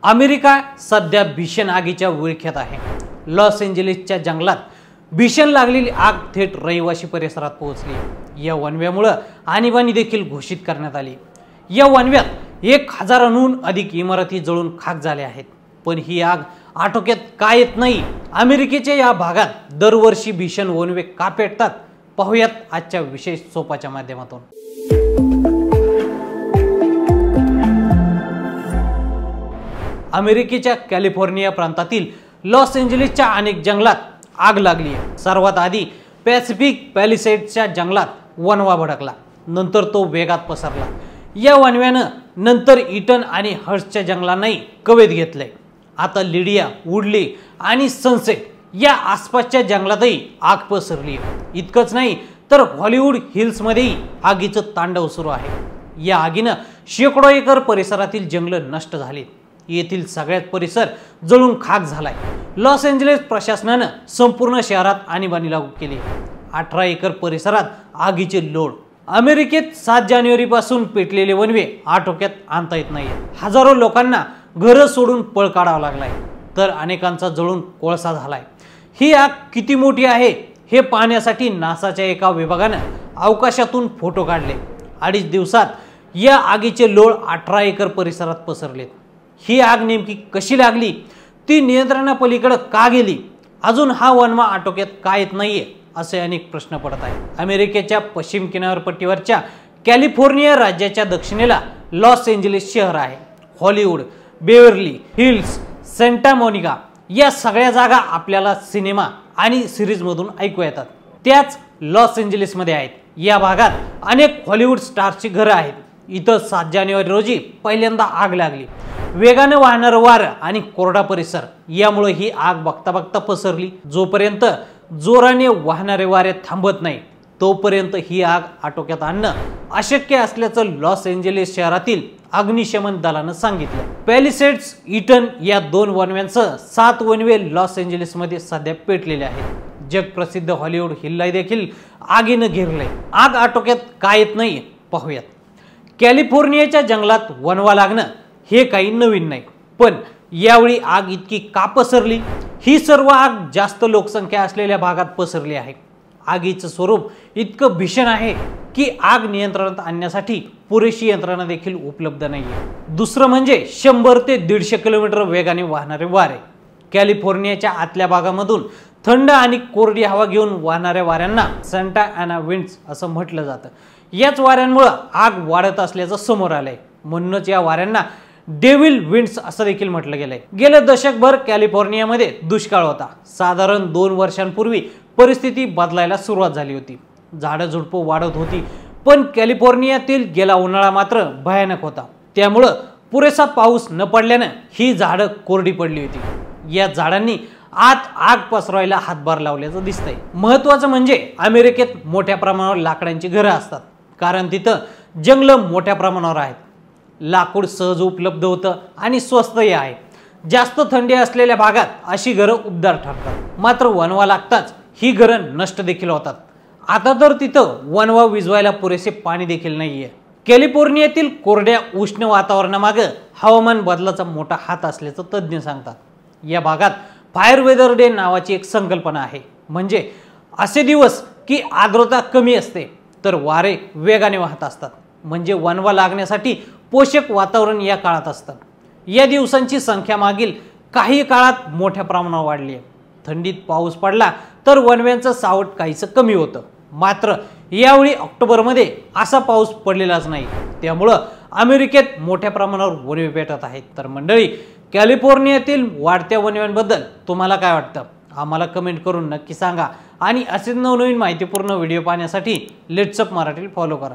America सध्या भीषण आगीच्या विळख्यात आहे। लॉस एंजेलिसच्या जंगलात भीषण लागलेली आग थेट रहिवासी परिसरात पोहोचली। या वणव्यामुळे आणीबाणी देखील घोषित करण्यात आली। या वणव्यात 1000हून अधिक इमारती जळून खाक झाल्या आहेत। पण ही आग आटोक्यात का येत नाही? अमेरिकेच्या या भागात दरवर्षी भीषण वणवे का पेटतात? पाहूयात आजच्या विशेष सोपाच्या माध्यमातून। अमेरिकेच्या कॅलिफोर्निया प्रांतातील लॉस एंजेलिसच्या अनेक जंगलात आग लागली आहे। सर्वात आधी पॅसिफिक पॅलिसेड्सच्या जंगलात वणवा भडकला, नंतर तो वेगात पसरला। या वणव्यानं नंतर ईटन आणि हर्स्टच्या जंगलांनाही कवेत घेतले। आता लिडिया, वुडली आणि सनसेट या आसपासच्या जंगलातही आग पसरली आहे। इतकंच नाही तर हॉलिवूड हिल्समध्येही आगीचं तांडव सुरू आहे। या आगीनं शेकडो एकर परिसरातील जंगल नष्ट झाले। येथील सगळ्यात परिसर जळून खाक झालाय। लॉस एंजेलिस प्रशासनाने संपूर्ण शहरात आणीबाणी लागू केली। 18 एकर परिसरात आगीचे लोळ। अमेरिकेत 7 जानेवारी पासून पेटलेले वणवे आटोक्यात आणता येत नाही। हजारो लोकांना घर सोडून पळ काढावा लागलाय, तर अनेकांचा जळून कोळसा झालाय। ही आग किती मोठी आहे हे पाहण्यासाठी नासाच्या एका विभागाने अवकाशातून फोटो काढले। 2.5 दिवसात या आगीचे लोळ 18 एकर परिसरात पसरले। ही आग नेमकी कशी लागली? ती नियंत्रणापलीकडे का गेली? अजून हा वणवा आटोक्यात का येत नाहीये? असे अनेक प्रश्न पडत आहेत। अमेरिकेच्या पश्चिम किनारपट्टीवरच्या कॅलिफोर्निया राज्याच्या दक्षिणेला लॉस एंजेलिस शहर आहे। Hollywood, Beverly Hills, Santa Monica या सगळ्या जागा आपल्याला सिनेमा आणि सिरीज मधून ऐकू येतात। त्याच लॉस एंजेलिस मध्ये आहेत। या भागात अनेक हॉलिवूड स्टार्सची घरे आहेत। इथं 7 जानेवारी रोजी पहिल्यांदा आग लागली। वेगाने वाहणारं वारं आणि कोरडा परिसर यामुळे ही आग बघता बघता पसरली। जोपर्यंत जोराने वाहणारे वारे थांबत नाही तोपर्यंत ही आग आटोक्यात आणणं अशक्य असल्याचं लॉस एंजेलिस शहरातील अग्निशमन दलानं सांगितलं। पॅलिसेड्स, ईटन या 2 वणव्यांसह 7 वणवे लॉस एंजेलिस मध्ये सध्या पेटलेले आहेत। जगप्रसिद्ध हॉलिवूड हिलला देखील आगीनं घेरलंय। आग आटोक्यात का येत नाही पाहूयात। कॅलिफोर्नियाच्या जंगलात वणवा लागणं हे काही नवीन नाही, पण यावेळी आग इतकी का पसरली? ही सर्व आग जास्त लोकसंख्या असलेल्या भागात पसरली आहे। आगीचं स्वरूप इतकं भीषण आहे की आग नियंत्रणात आणण्यासाठी पुरेशी यंत्रणा देखील उपलब्ध नाहीये। दुसरं म्हणजे 100 ते 150 किलोमीटर वेगाने वाहणारे वारे। कॅलिफोर्नियाच्या आतल्या भागामधून थंड आणि कोरडी हवा घेऊन वाहणाऱ्या वाऱ्यांना सॅन्टा ॲना विंड्स असं म्हटलं जातं। याच वाऱ्यांमुळे आग वाढत असल्याचं समोर आलंय। म्हणूनच या वाऱ्यांना डेव्हिल विंड्स असं देखील म्हटलं गेलंय। गेले दशकभर कॅलिफोर्नियामध्ये दुष्काळ होता। साधारण 2 वर्षांपूर्वी परिस्थिती बदलायला सुरुवात झाली होती। झाडं झुडपं वाढत होती, पण कॅलिफोर्नियातील गेला उन्हाळा मात्र भयानक होता। त्यामुळे पुरेसा पाऊस न पडल्याने ही झाडं कोरडी पडली होती। या झाडांनी आत आग पसरवायला हातभार लावल्याचं दिसतंय। महत्त्वाचं म्हणजे अमेरिकेत मोठ्या प्रमाणावर लाकडांची घरं असतात, कारण तिथं जंगलं मोठ्या प्रमाणावर आहेत। लाकूड सहज उपलब्ध होतं आणि स्वस्तही आहे। जास्त थंडी असलेल्या भागात अशी घरं उबदार ठरतात। मात्र वणवा लागताच ही घरं नष्ट देखील होतात। आता तर तिथं वणवा विझवायला पुरेसे पाणी देखील नाहीये। कॅलिफोर्नियातील कोरड्या उष्ण वातावरणामागे हवामान बदलाचा मोठा हात असल्याचं तज्ज्ञ सांगतात। या भागात फायर वेदर डे नावाची एक संकल्पना आहे। म्हणजे असे दिवस की आर्द्रता कमी असते तर वारे वेगाने वाहत असतात। म्हणजे वणवा लागण्यासाठी पोषक वातावरण या काळात असतं। या दिवसांची संख्या मागील काही काळात मोठ्या प्रमाणावर वाढली आहे। थंडीत पाऊस पडला तर वणव्यांचं सावट काहीसं कमी होतं। मात्र यावेळी ऑक्टोबरमध्ये असा पाऊस पडलेलाच नाही। त्यामुळं अमेरिकेत मोठ्या प्रमाणावर वणवे पेटत आहेत। तर मंडळी, कॅलिफोर्नियातील वाढत्या वणव्यांबद्दल तुम्हाला काय वाटतं? आम्हाला कमेंट करून नक्की सांगा। आणि असेच नवनवीन माहितीपूर्ण व्हिडिओ पाहण्यासाठी लेट्स अप मराठी फॉलो करा।